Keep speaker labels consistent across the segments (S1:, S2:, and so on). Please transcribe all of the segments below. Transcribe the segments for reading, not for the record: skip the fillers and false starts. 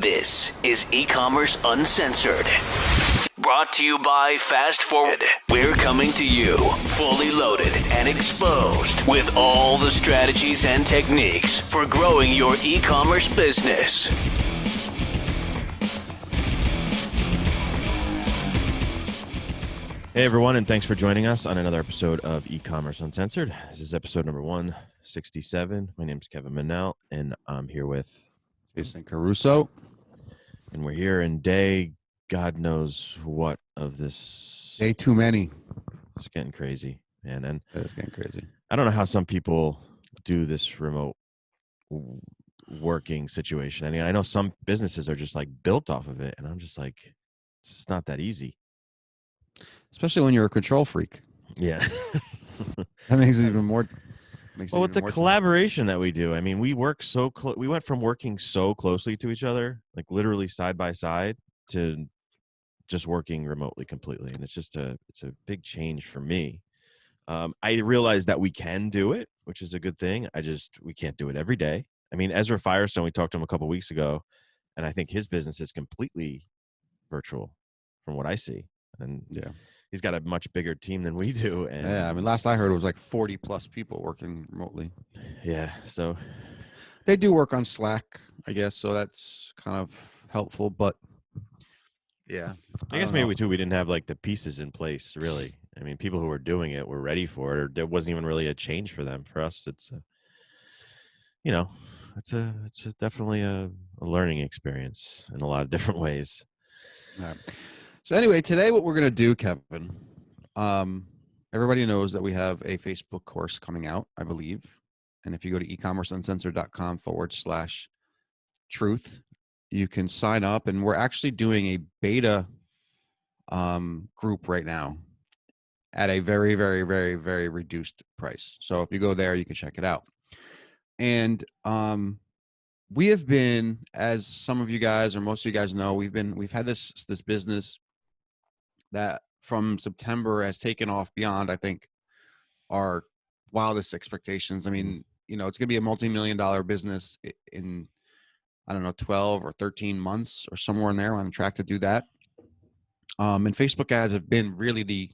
S1: This is E-Commerce Uncensored. Brought to you by Fast Forward. We're coming to you fully loaded and exposed with all the strategies and techniques for growing your e-commerce business.
S2: Hey everyone, and thanks for joining us on another episode of E-Commerce Uncensored. This is episode number 167. My name is Kevin Manel, and I'm here with
S3: Jason Caruso.
S2: And we're here in day, God knows what of this.
S3: Day too many.
S2: It's getting crazy, man. And
S3: It's getting crazy.
S2: I don't know how some people do this remote working situation. I mean, I know some businesses are just like built off of it, and I'm just like, it's not that easy.
S3: Especially when you're a control freak.
S2: Yeah.
S3: That makes it even more.
S2: Well, with the collaboration that we do, I mean, we work so close. We went from working so closely to each other, like literally side by side, to just working remotely completely. And it's a big change for me. I realize that we can do it, which is a good thing. We can't do it every day. I mean, Ezra Firestone, we talked to him a couple of weeks ago, and I think his business is completely virtual from what I see. And
S3: yeah,
S2: he's got a much bigger team than we do. And
S3: yeah, I mean, last I heard it was like 40 plus people working remotely.
S2: Yeah, so
S3: they do work on Slack, I guess, so that's kind of helpful. But yeah,
S2: I guess maybe we didn't have like the pieces in place, really. I mean, people who were doing it were ready for it, or there wasn't even really a change for them. For us, it's definitely a learning experience in a lot of different ways.
S3: All right. So anyway, today what we're going to do, Kevin, everybody knows that we have a Facebook course coming out, I believe. And if you go to ecommerceuncensored.com/truth, you can sign up. And we're actually doing a beta group right now at a very, very, very, very reduced price. So if you go there, you can check it out. And we have been, as some of you guys or most of you guys know, we've had this business that from September has taken off beyond, I think, our wildest expectations. I mean, it's going to be a multi-million-dollar business in, I don't know, 12 or 13 months or somewhere in there. We're on track to do that. And Facebook ads have been really the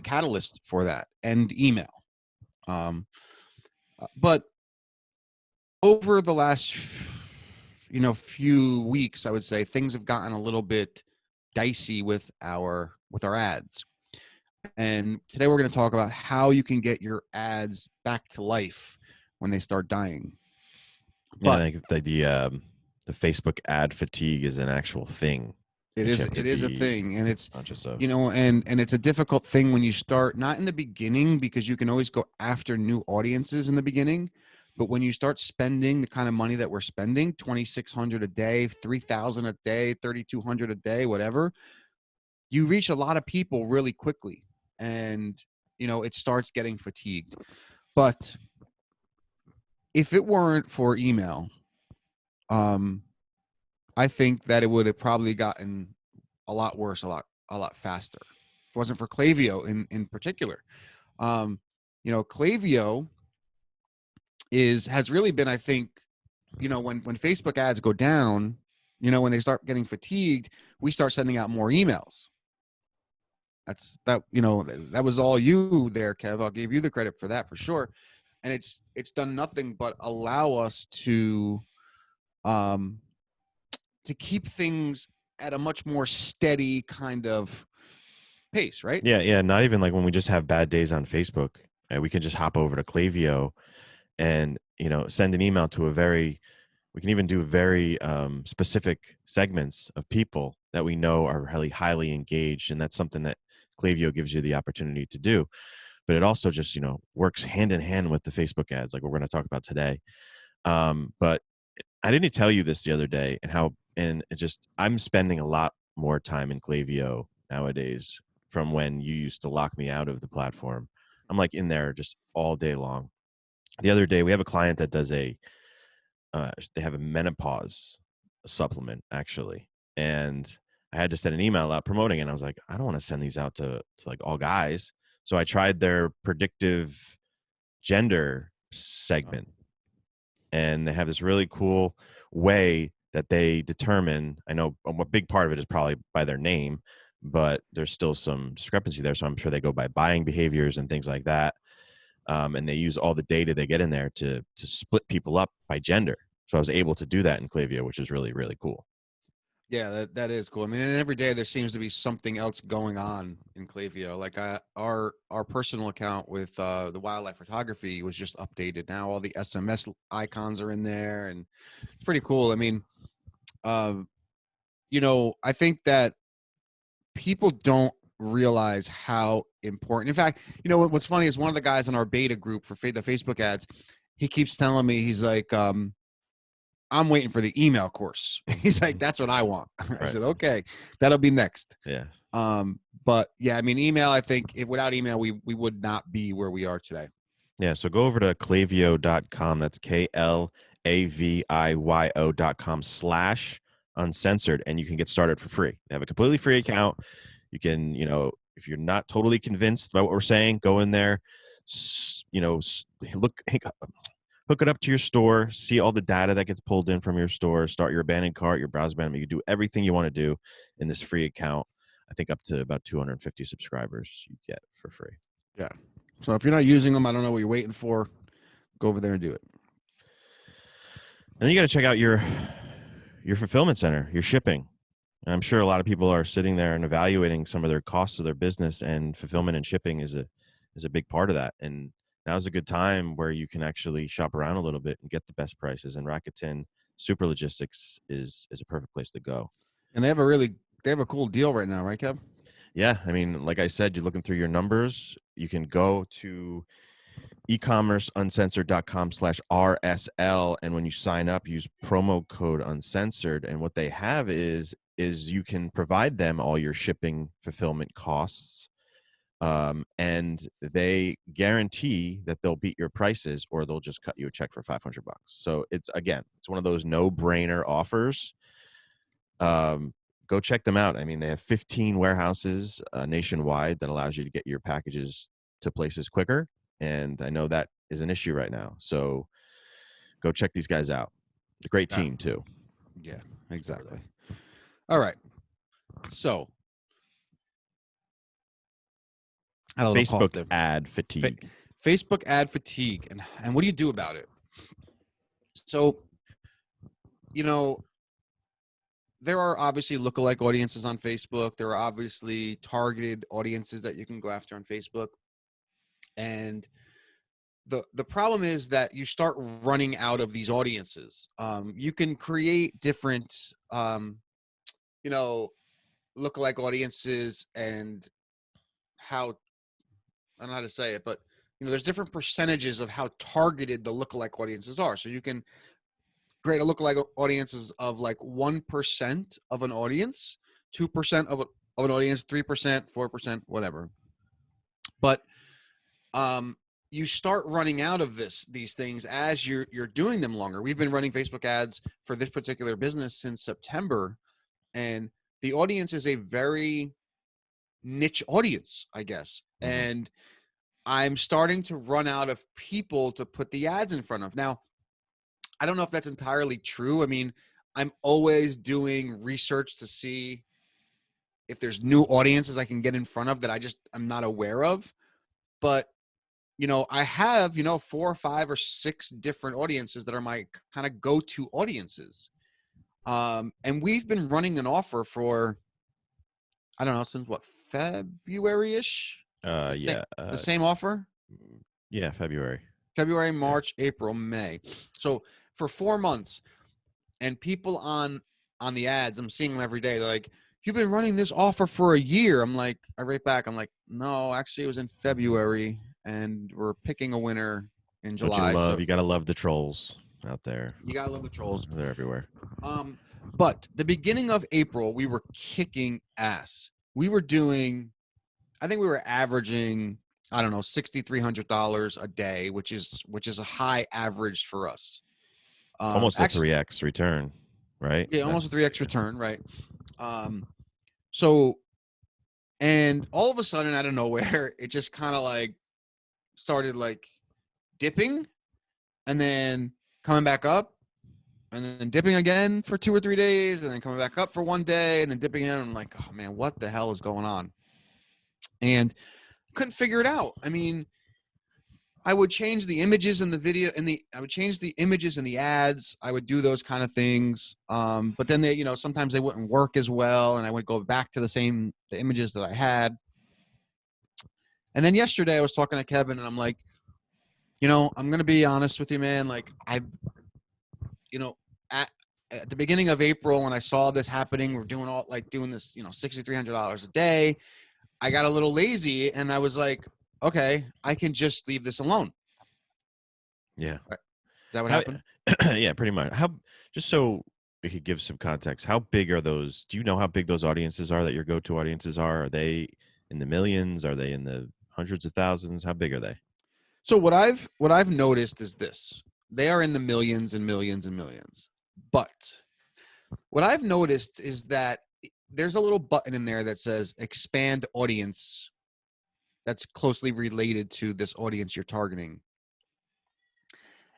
S3: catalyst for that, and email. But over the last, few weeks, I would say things have gotten a little bit dicey with our ads. And today we're going to talk about how you can get your ads back to life when they start dying.
S2: But I think the Facebook ad fatigue is an actual thing.
S3: It is a thing, and it's
S2: conscious of.
S3: And it's a difficult thing when you start, not in the beginning, because you can always go after new audiences in the beginning. But when you start spending the kind of money that we're spending, $2,600 a day, $3,000 a day, $3,200 a day, whatever, you reach a lot of people really quickly, and it starts getting fatigued. But if it weren't for email, I think that it would have probably gotten a lot worse, a lot faster. If it wasn't for Clayvo in particular, Clayvo has really been, I think, when Facebook ads go down, when they start getting fatigued, we start sending out more emails. That was all you there, Kev. I'll give you the credit for that for sure. And it's done nothing but allow us to keep things at a much more steady kind of pace, right?
S2: Yeah. Not even like when we just have bad days on Facebook, we can just hop over to Clayvo and send an email to we can even do very specific segments of people that we know are really highly engaged, and that's something that Clayvo gives you the opportunity to do. But it also just works hand in hand with the Facebook ads, like we're going to talk about today. But I didn't tell you this the other day, I'm spending a lot more time in Clayvo nowadays from when you used to lock me out of the platform. I'm like in there just all day long. The other day, we have a client that does they have a menopause supplement, actually. And I had to send an email out promoting it. And I was like, I don't want to send these out to like all guys. So I tried their predictive gender segment. And they have this really cool way that they determine. I know a big part of it is probably by their name, but there's still some discrepancy there. So I'm sure they go by buying behaviors and things like that. And they use all the data they get in there to split people up by gender. So I was able to do that in Clayvo, which is really, really cool.
S3: Yeah, that is cool. I mean, and every day there seems to be something else going on in Clayvo. Like our personal account with the wildlife photography was just updated. Now all the SMS icons are in there, and it's pretty cool. I mean, I think that people don't realize how important. In fact, what's funny is one of the guys in our beta group for the Facebook ads, he keeps telling me, he's like, I'm waiting for the email course. He's like, that's what I want. I said, okay, that'll be next.
S2: Yeah.
S3: But yeah, I mean, email, I think without email, we would not be where we are today.
S2: Yeah. So go over to clayvo.com. That's KLAVIYO.com/uncensored. And you can get started for free. They have a completely free account. You can, if you're not totally convinced by what we're saying, go in there, hook it up to your store, see all the data that gets pulled in from your store, start your abandoned cart, your browse abandonment. You can do everything you want to do in this free account. I think up to about 250 subscribers you get for free.
S3: Yeah. So if you're not using them, I don't know what you're waiting for. Go over there and do it.
S2: And then you got to check out your fulfillment center, your shipping. And I'm sure a lot of people are sitting there and evaluating some of their costs of their business, and fulfillment and shipping is a big part of that. And now's a good time where you can actually shop around a little bit and get the best prices. And Rakuten Super Logistics is a perfect place to go. And
S3: they have a cool deal right now, right, Kev?
S2: Yeah. I mean, like I said, you're looking through your numbers. You can go to ecommerceuncensored.com/RSL. And when you sign up, use promo code uncensored. And what they have is you can provide them all your shipping fulfillment costs. And they guarantee that they'll beat your prices, or they'll just cut you a check for $500. So it's one of those no-brainer offers. Go check them out. I mean, they have 15 warehouses nationwide that allows you to get your packages to places quicker. And I know that is an issue right now. So go check these guys out. A great team too.
S3: Yeah, exactly. All right. So
S2: Facebook ad fatigue.
S3: Facebook ad fatigue. And what do you do about it? So, there are obviously lookalike audiences on Facebook. There are obviously targeted audiences that you can go after on Facebook. And the problem is that you start running out of these audiences. You can create different, lookalike audiences, and how, I don't know how to say it, but there's different percentages of how targeted the lookalike audiences are. So you can create a lookalike audiences of like 1% of an audience, 2% of an audience, 3%, 4%, whatever. But you start running out of these things as you're doing them longer. We've been running Facebook ads for this particular business since September, and the audience is a very niche audience, I guess. Mm-hmm. And I'm starting to run out of people to put the ads in front of. Now, I don't know if that's entirely true. I mean, I'm always doing research to see if there's new audiences I can get in front of that I'm not aware of. But, I have, 4 or 5 or 6 different audiences that are my kind of go-to audiences. And we've been running an offer for, I don't know, since what, February-ish?
S2: Yeah.
S3: The same offer?
S2: Yeah, February,
S3: March, April, May. So for 4 months, and people on the ads, I'm seeing them every day. They're like, you've been running this offer for a year. I write back, I'm like, no, actually it was in February, and we're picking a winner in July.
S2: You got to love the trolls out there.
S3: You got to love the trolls.
S2: They're everywhere.
S3: But the beginning of April, we were kicking ass. We were doing, I think we were averaging, I don't know, $6,300 a day, which is a high average for us.
S2: Almost a 3x return, right?
S3: Yeah, almost a 3x return, right? So, and all of a sudden, out of nowhere, it just kind of like started like dipping, and then coming back up, and then dipping again for 2 or 3 days, and then coming back up for 1 day, and then dipping again. I'm like, oh man, what the hell is going on? And couldn't figure it out. I mean, I would change the images in the video I would change the images in the ads. I would do those kind of things. But then they, sometimes they wouldn't work as well. And I would go back to the images that I had. And then yesterday I was talking to Kevin and I'm like, I'm going to be honest with you, man. Like at the beginning of April, when I saw this happening, we're doing this, $6,300 a day. I got a little lazy and I was like, okay, I can just leave this alone.
S2: Yeah.
S3: Is that what happened?
S2: Yeah, pretty much. Just so we could give some context, how big are those? Do you know how big those audiences are that your go-to audiences are? Are they in the millions? Are they in the hundreds of thousands? How big are they?
S3: So what I've noticed is this. They are in the millions and millions and millions. But what I've noticed is that there's a little button in there that says expand audience that's closely related to this audience you're targeting.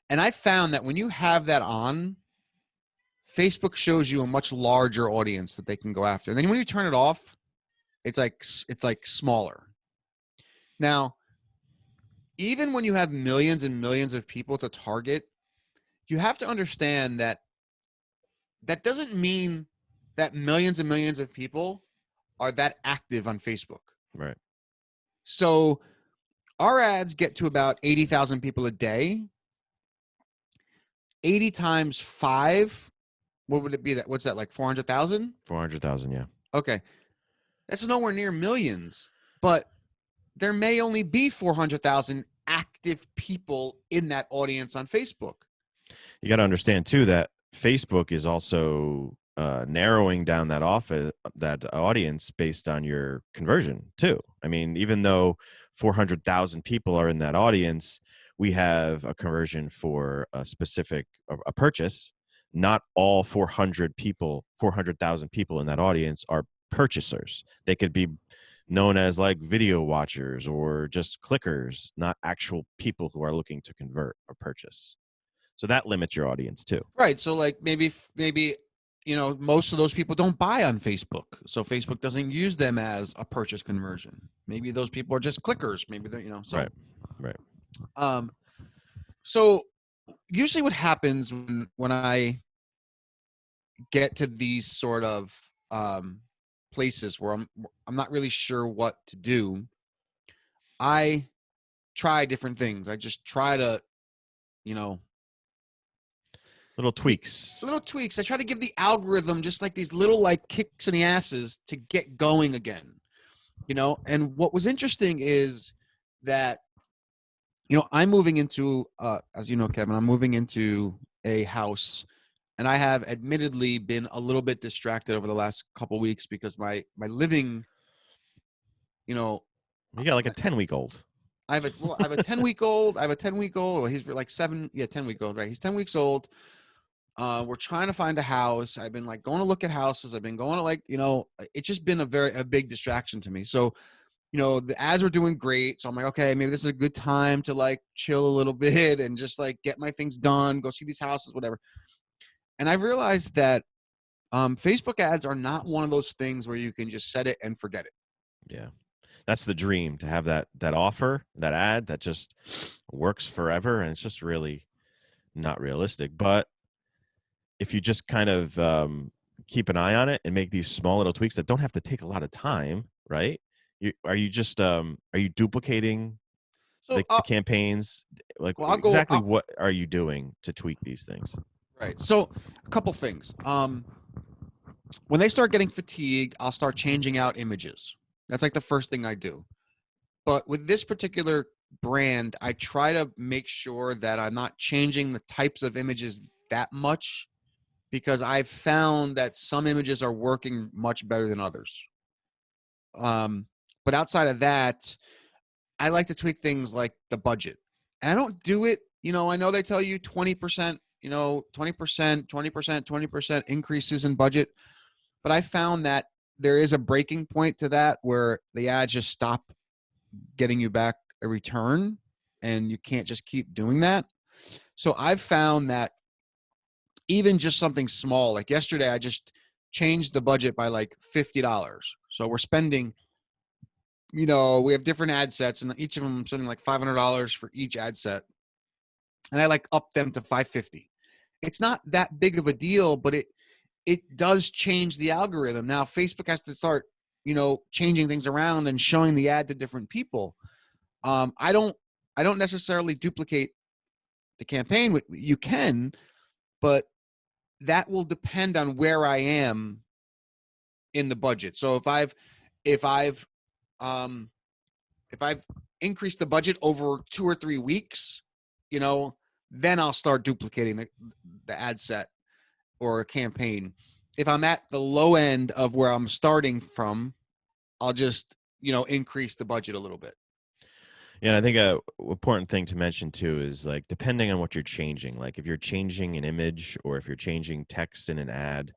S3: And I found that when you have that on, Facebook shows you a much larger audience that they can go after. And then when you turn it off, it's like smaller. Now, even when you have millions and millions of people to target, you have to understand that doesn't mean that millions and millions of people are that active on Facebook.
S2: Right.
S3: So our ads get to about 80,000 people a day. 80 times 5, what would it be? What's that, like 400,000?
S2: 400,000, yeah.
S3: Okay. That's nowhere near millions, but there may only be 400,000 active people in that audience on Facebook.
S2: You got to understand too that Facebook is also narrowing down that audience based on your conversion too. I mean, even though 400,000 people are in that audience, we have a conversion for a specific a purchase. Not all 400,000 people in that audience are purchasers. They could be known as like video watchers or just clickers, not actual people who are looking to convert or purchase. So that limits your audience too.
S3: Right. So like maybe most of those people don't buy on Facebook. So Facebook doesn't use them as a purchase conversion. Maybe those people are just clickers. Maybe they're, so.
S2: Right.
S3: So usually what happens when I get to these sort of places where I'm not really sure what to do, I try different things. I just try to,
S2: little tweaks.
S3: I try to give the algorithm just like these little like kicks in the asses to get going again, And what was interesting is that, I'm moving into, as you know, Kevin, I'm moving into a house, and I have admittedly been a little bit distracted over the last couple of weeks because my living,
S2: you got like a 10-week-old.
S3: I have a 10-week-old. I have a 10-week-old. He's like 10-week-old, right? He's 10 weeks old. We're trying to find a house. I've been like going to look at houses. I've been going to it's just been a big distraction to me. So, the ads were doing great. So I'm like, okay, maybe this is a good time to like chill a little bit and just like get my things done, go see these houses, whatever. And I realized that Facebook ads are not one of those things where you can just set it and forget it.
S2: Yeah. That's the dream, to have that offer, that ad that just works forever. And it's just really not realistic. But if you just kind of keep an eye on it and make these small little tweaks that don't have to take a lot of time, right? Are you duplicating the campaigns? Like, what are you doing to tweak these things?
S3: Right. So a couple things. When they start getting fatigued, I'll start changing out images. That's like the first thing I do. But with this particular brand, I try to make sure that I'm not changing the types of images that much, because I've found that some images are working much better than others. But outside of that, I like to tweak things like the budget. And I don't do it, I know they tell you 20%, 20% increases in budget. But I found that there is a breaking point to that where the ads just stop getting you back a return, and you can't just keep doing that. So I've found that even just something small. Like yesterday, I just changed the budget by like $50. So we're spending, we have different ad sets, and each of them I'm spending like $500 for each ad set, and I like up them to $550. It's not that big of a deal, but it does change the algorithm. Now Facebook has to start, changing things around and showing the ad to different people. I don't necessarily duplicate the campaign. You can, but that will depend on where I am in the budget. So if I've increased the budget over 2 or 3 weeks, then I'll start duplicating the ad set or a campaign. If I'm at the low end of where I'm starting from, I'll just, increase the budget a little bit.
S2: Yeah, and I think a important thing to mention too is like depending on what you're changing. Like if you're changing an image or if you're changing text in an ad,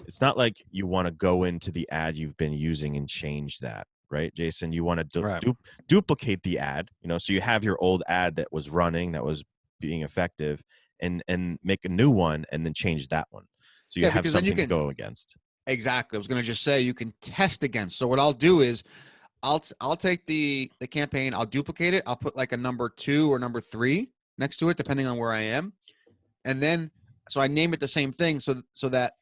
S2: it's not like you want to go into the ad you've been using and change that, right, Jason? You want to duplicate the ad, so you have your old ad that was running, that was being effective, and make a new one and then change that one. So you have something to go against.
S3: Exactly. I was going to just say you can test against. So what I'll do is I'll take the campaign, I'll duplicate it, I'll put like a number 2 or number 3 next to it, depending on where I am, and then so I name it the same thing, so that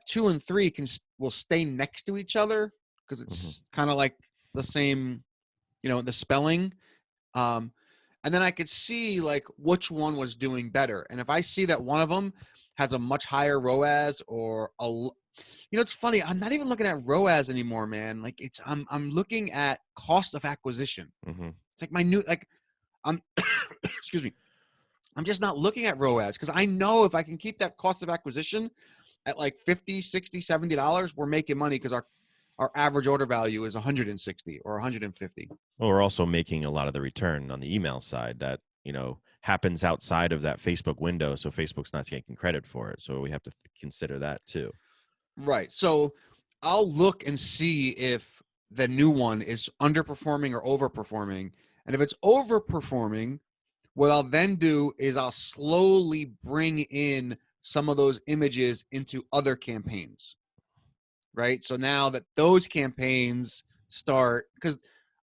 S3: 2 and 3 will stay next to each other because it's kind of like the same, the spelling, and then I could see like which one was doing better, and if I see that one of them has a much higher ROAS or it's funny. I'm not even looking at ROAS anymore, man. Like I'm looking at cost of acquisition. It's like I'm, excuse me. I'm just not looking at ROAS because I know if I can keep that cost of acquisition at like $50, $60, $70, we're making money because our average order value is 160 or 150.
S2: Well, we're also making a lot of the return on the email side that, happens outside of that Facebook window. So Facebook's not taking credit for it. So we have to consider that too.
S3: Right. So I'll look and see if the new one is underperforming or overperforming. And if it's overperforming, what I'll then do is I'll slowly bring in some of those images into other campaigns. Right. So now that those campaigns start, because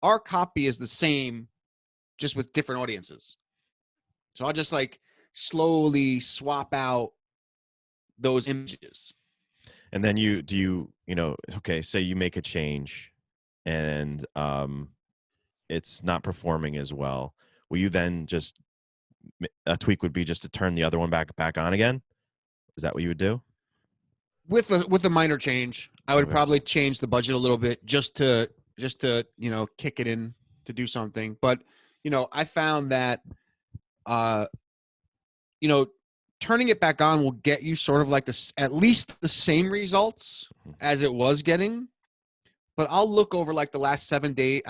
S3: our copy is the same, just with different audiences. So I'll just like slowly swap out those images.
S2: And then okay, say you make a change and it's not performing as well. Will you then a tweak would be just to turn the other one back on again? Is that what you would do?
S3: With a minor change, I would probably change the budget a little bit just to kick it in to do something. But I found that turning it back on will get you sort of like at least the same results as it was getting. But I'll look over like the last 7 days.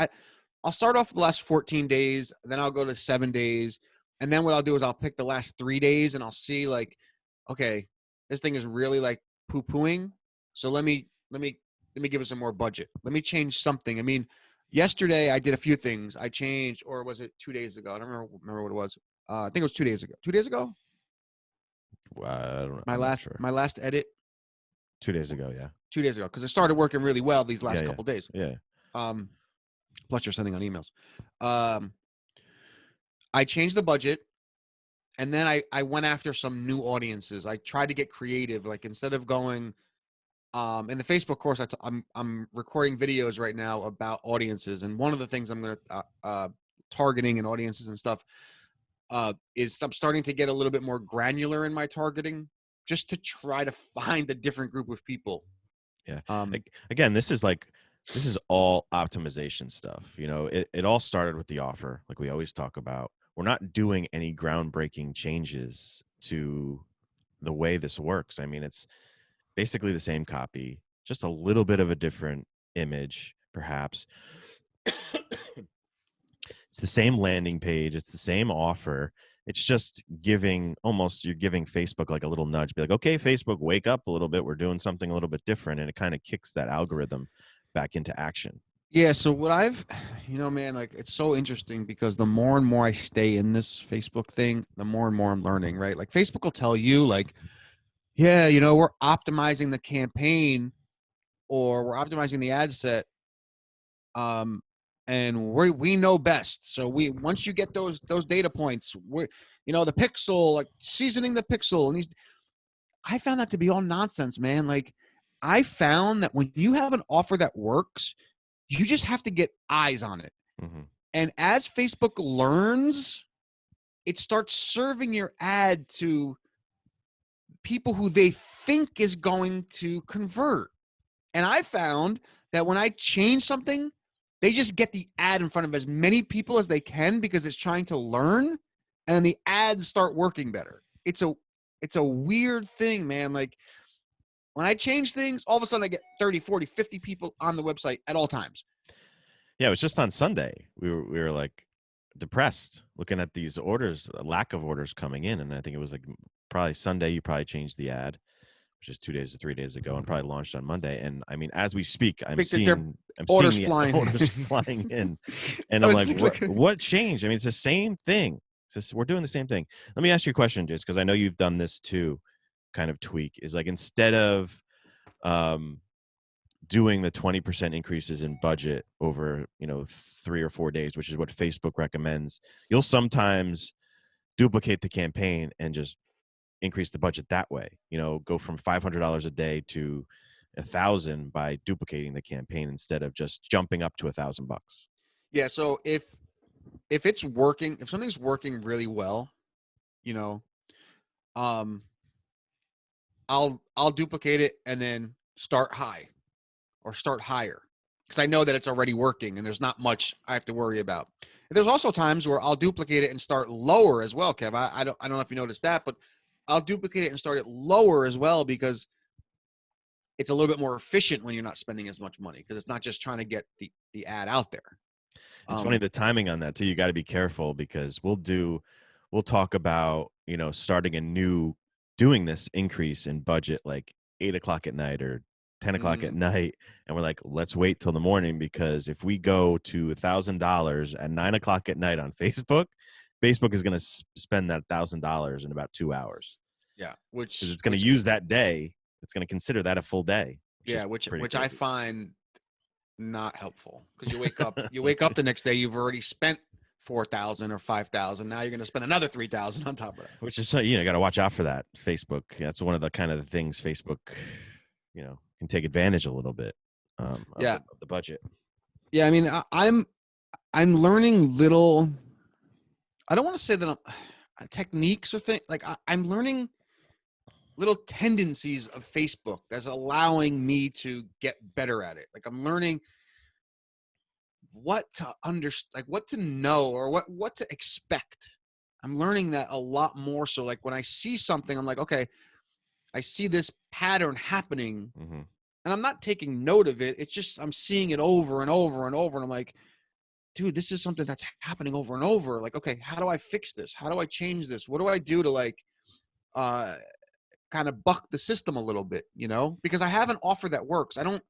S3: I'll start off with the last 14 days, then I'll go to 7 days. And then what I'll do is I'll pick the last 3 days and I'll see like, okay, this thing is really like poo-pooing. So let me give it some more budget. Let me change something. I mean, yesterday I did a few things. I changed, or was it 2 days ago? I don't remember what it was. I think it was 2 days ago. 2 days ago?
S2: I don't know.
S3: My last edit.
S2: 2 days ago, yeah.
S3: 2 days ago, because it started working really well these last couple days.
S2: Yeah.
S3: Plus you're sending on emails. I changed the budget, and then I went after some new audiences. I tried to get creative. Like instead of going in the Facebook course, I'm recording videos right now about audiences, and one of the things I'm going to targeting and audiences and stuff is I'm starting to get a little bit more granular in my targeting, just to try to find a different group of people.
S2: Yeah. Again, this is all optimization stuff. It all started with the offer, like we always talk about. We're not doing any groundbreaking changes to the way this works. I mean, it's basically the same copy, just a little bit of a different image, perhaps. It's the same landing page. It's the same offer. It's just you're giving Facebook like a little nudge. Be like, okay, Facebook, wake up a little bit. We're doing something a little bit different. And it kind of kicks that algorithm back into action.
S3: Yeah. So what man, like it's so interesting because the more and more I stay in this Facebook thing, the more and more I'm learning, right? Like Facebook will tell you like, yeah, you know, we're optimizing the campaign or we're optimizing the ad set, and we know best. So once you get those data points, we're, you know, the pixel, like seasoning the pixel, and these, I found that to be all nonsense, man. Like, I found that when you have an offer that works, you just have to get eyes on it.
S2: Mhm.
S3: And as Facebook learns, it starts serving your ad to people who they think is going to convert. And I found that when I change something, they just get the ad in front of as many people as they can because it's trying to learn, and then the ads start working better. It's a weird thing, man. Like, when I change things, all of a sudden I get 30, 40, 50 people on the website at all times.
S2: Yeah, it was just on Sunday. We were like depressed looking at these orders, a lack of orders coming in, and I think it was like probably Sunday. You probably changed the ad, which is 2 days or 3 days ago, and probably launched on Monday. And I mean, as we speak, I'm seeing
S3: Orders
S2: the
S3: flying.
S2: orders flying in, and
S3: I
S2: I'm
S3: was
S2: like,
S3: looking.
S2: what changed? I mean, it's the same thing. It's just, we're doing the same thing. Let me ask you a question, just because I know you've done this too. Kind of tweak is like, instead of doing the 20% increases in budget over 3 or 4 days, which is what Facebook recommends, you'll sometimes duplicate the campaign and just increase the budget that way. Go from $500 a day to 1,000 by duplicating the campaign instead of just jumping up to $1,000.
S3: Yeah. So if it's working, if something's working really well, you know, um, I'll duplicate it and then start high or start higher because I know that it's already working and there's not much I have to worry about. And there's also times where I'll duplicate it and start lower as well, Kev. I don't know if you noticed that, but I'll duplicate it and start it lower as well because it's a little bit more efficient when you're not spending as much money because it's not just trying to get the ad out there.
S2: It's funny, the timing on that too. You got to be careful because we'll talk about, doing this increase in budget like 8 o'clock at night or 10 o'clock at night. And we're like, let's wait till the morning, because if we go to $1,000 at 9 o'clock at night on Facebook is going to spend that $1,000 in about 2 hours.
S3: Yeah.
S2: Because it's going to use that day. It's going to consider that a full day.
S3: Which I find not helpful because you wake up the next day, you've already spent 4,000 or 5,000. Now you're going to spend another 3,000 on top of that.
S2: Which is, got to watch out for that. Facebook. That's one of the kind of things Facebook, can take advantage a little bit. Of the budget.
S3: Yeah. I mean, I'm learning little, I don't want to say that techniques or things like I'm learning little tendencies of Facebook that's allowing me to get better at it. Like, I'm learning what to understand, like what to know or what to expect. I'm learning that a lot more. So like when I see something, I'm like, okay, I see this pattern happening, and I'm not taking note of it. It's just, I'm seeing it over and over and over. And I'm like, dude, this is something that's happening over and over. Like, okay, how do I fix this? How do I change this? What do I do to like, kind of buck the system a little bit, because I have an offer that works. I don't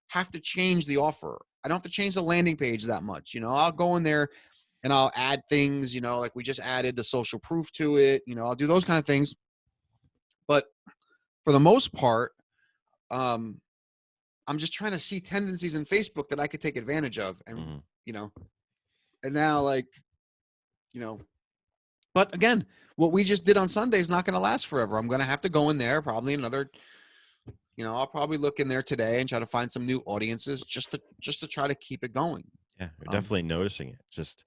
S3: have to change the offer. I don't have to change the landing page that much. I'll go in there and I'll add things, like we just added the social proof to it. I'll do those kind of things. But for the most part, I'm just trying to see tendencies in Facebook that I could take advantage of. And, and now like, but again, what we just did on Sunday is not going to last forever. I'm going to have to go in there probably another, I'll probably look in there today and try to find some new audiences just to try to keep it going.
S2: Yeah, we're definitely noticing it. Just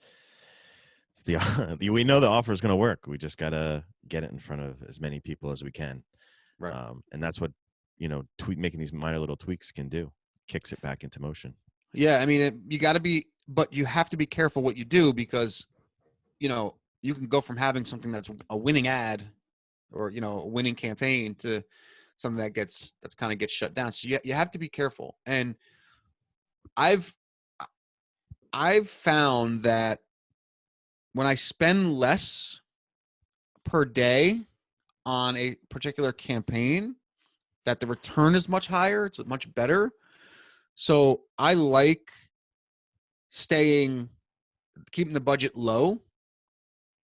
S2: we know the offer is going to work. We just got to get it in front of as many people as we can.
S3: Right.
S2: And that's what, making these minor little tweaks can do. Kicks it back into motion.
S3: Yeah. I mean, but you have to be careful what you do because, you can go from having something that's a winning ad or, a winning campaign to something that kind of gets shut down. So you have to be careful. And I've found that when I spend less per day on a particular campaign, that the return is much higher. It's much better. So I like keeping the budget low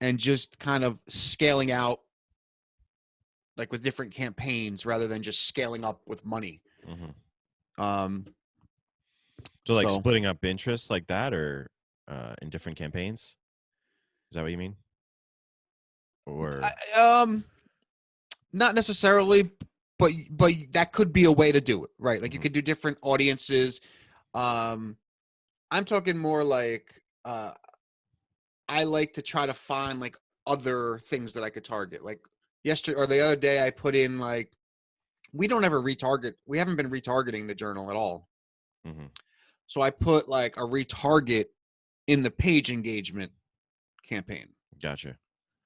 S3: and just kind of scaling out like with different campaigns rather than just scaling up with money.
S2: So like splitting up interests like that, or in different campaigns. Is that what you mean? Or
S3: not necessarily, but that could be a way to do it, right? Like you could do different audiences. I'm talking more like I like to try to find like other things that I could target. Like yesterday or the other day, I put in like, we don't ever retarget. We haven't been retargeting the journal at all. So I put like a retarget in the page engagement campaign.
S2: Gotcha.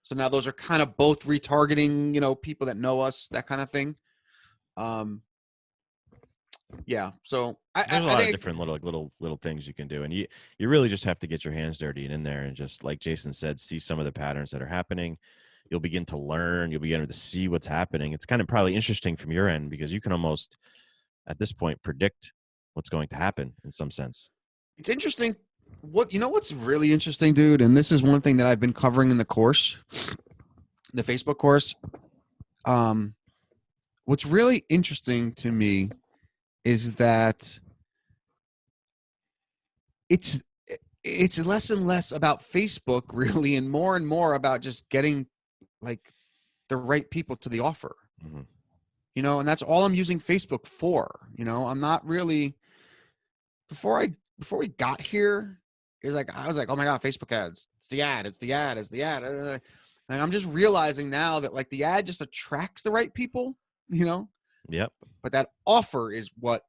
S3: So now those are kind of both retargeting, you know, people that know us, that kind of thing. Yeah. So
S2: there's a lot of different little things you can do, and you really just have to get your hands dirty and in there, and just like Jason said, see some of the patterns that are happening. You'll begin to learn. You'll begin to see what's happening. It's kind of probably interesting from your end because you can almost, at this point, predict what's going to happen in some sense.
S3: It's interesting. What's really interesting, dude, and this is one thing that I've been covering in the course, the Facebook course. What's really interesting to me is that it's less and less about Facebook, really, and more about just getting like the right people to the offer. You know, and that's all I'm using Facebook for. You know, I'm not really before we got here. I was like, oh my God, Facebook ads. It's the ad. And I'm just realizing now that like the ad just attracts the right people, you know?
S2: Yep.
S3: But that offer is what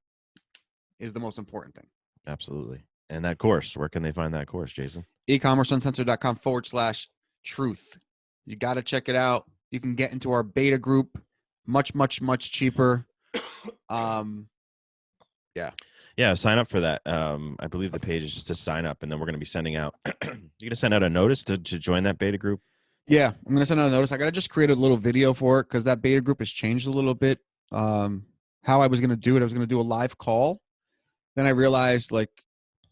S3: is the most important thing.
S2: Absolutely. And that course, where can they find that course, Jason?
S3: ecommerceuncensored.com/truth. You got to check it out. You can get into our beta group much cheaper.
S2: Yeah, sign up for that. I believe the page is just to sign up, and then we're going to be sending out. You're going to send out a notice to join that beta group?
S3: Yeah, I'm going to send out a notice. I got to just create a little video for it because that beta group has changed a little bit. How I was going to do it, I was going to do a live call. Then I realized like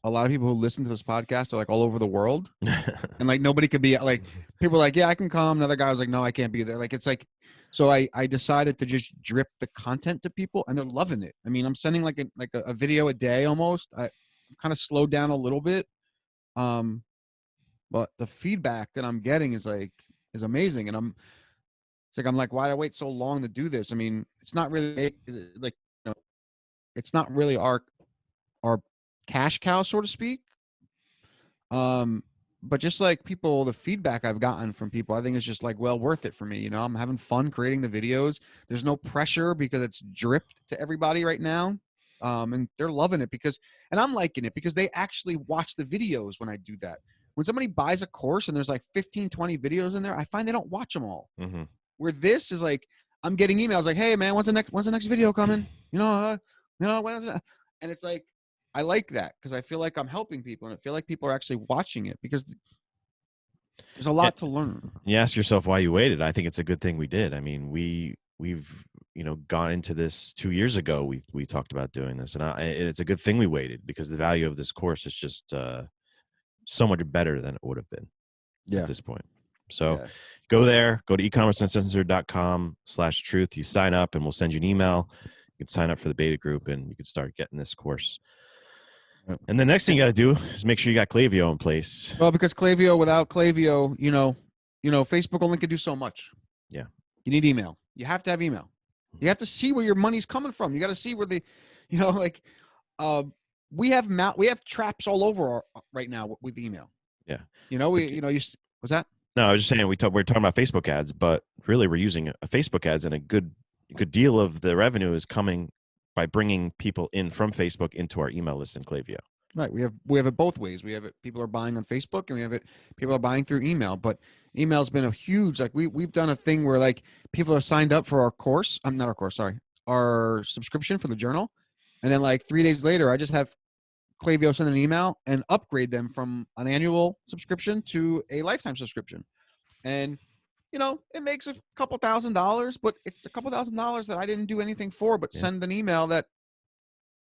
S3: a lot of people who listen to this podcast are like all over the world, and like nobody could be like, people are like, yeah, I can come. Another guy was like, no, I can't be there. Like it's like, so I decided to just drip the content to people, and they're loving it. I mean, I'm sending like a video a day almost. I kind of slowed down a little bit, but the feedback that I'm getting is amazing, and I'm like, why did I wait so long to do this? I mean, it's not really like, you know, it's not really our cash cow, so to speak. But just like people, the feedback I've gotten from people, I think it's just like well worth it for me. You know, I'm having fun creating the videos. There's no pressure because it's dripped to everybody right now. And they're loving it and I'm liking it because they actually watch the videos when I do that. When somebody buys a course and there's like 15, 20 videos in there, I find they don't watch them all. Where this is like, I'm getting emails like, hey man, when's the next video coming? And it's like, I like that because I feel like I'm helping people, and I feel like people are actually watching it because there's a lot to learn.
S2: You ask yourself why you waited. I think it's a good thing we did. I mean, we've gone into this 2 years ago. We talked about doing this, and it's a good thing we waited because the value of this course is just so much better than it would have been at this point. So go there, go to ecommerceuncensored.com/truth. You sign up, and we'll send you an email. You can sign up for the beta group, and you can start getting this course. And the next thing you got to do is make sure you got Clayvo in place.
S3: Well, because without Clayvo, you know, Facebook only can do so much.
S2: Yeah.
S3: You need email. You have to have email. You have to see where your money's coming from. You got to see where we have traps all over right now with email.
S2: Yeah.
S3: What's that?
S2: No, I was just saying we're talking about Facebook ads, but really we're using a Facebook ads, and a good deal of the revenue is coming by bringing people in from Facebook into our email list in Clayvo.
S3: Right. We have it both ways. We have it. People are buying on Facebook, and we have it. People are buying through email. But email's been a huge, like we've done a thing where like people are signed up for our course. Not our course. Sorry, our subscription for the journal, and then like 3 days later, I just have Clayvo send an email and upgrade them from an annual subscription to a lifetime subscription, and it makes a couple $1,000, but it's a couple $1,000 that I didn't do anything for, but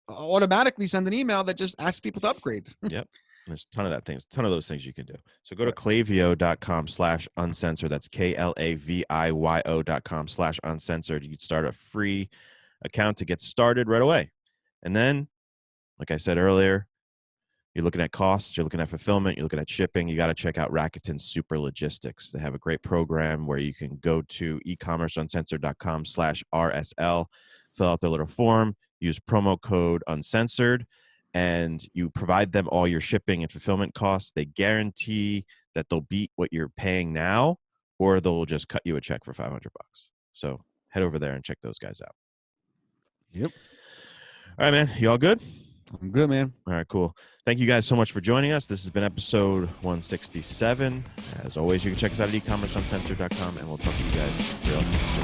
S3: automatically send an email that just asks people to upgrade.
S2: Yep. There's a ton of those things you can do. So go to Clayvo.com/uncensored. That's KLAVIYO.com/uncensored. You can start a free account to get started right away. And then, like I said earlier, you're looking at costs, you're looking at fulfillment, you're looking at shipping. You got to check out Rakuten Super Logistics. They have a great program where you can go to ecommerceuncensored.com/RSL, fill out their little form, use promo code uncensored, and you provide them all your shipping and fulfillment costs. They guarantee that they'll beat what you're paying now, or they'll just cut you a check for $500. So head over there and check those guys out.
S3: Yep.
S2: All right, man. You all good?
S3: I'm good, man.
S2: All right, cool. Thank you guys so much for joining us. This has been episode 167. As always, you can check us out at ecommerceuncensored.com, and we'll talk to you guys real soon.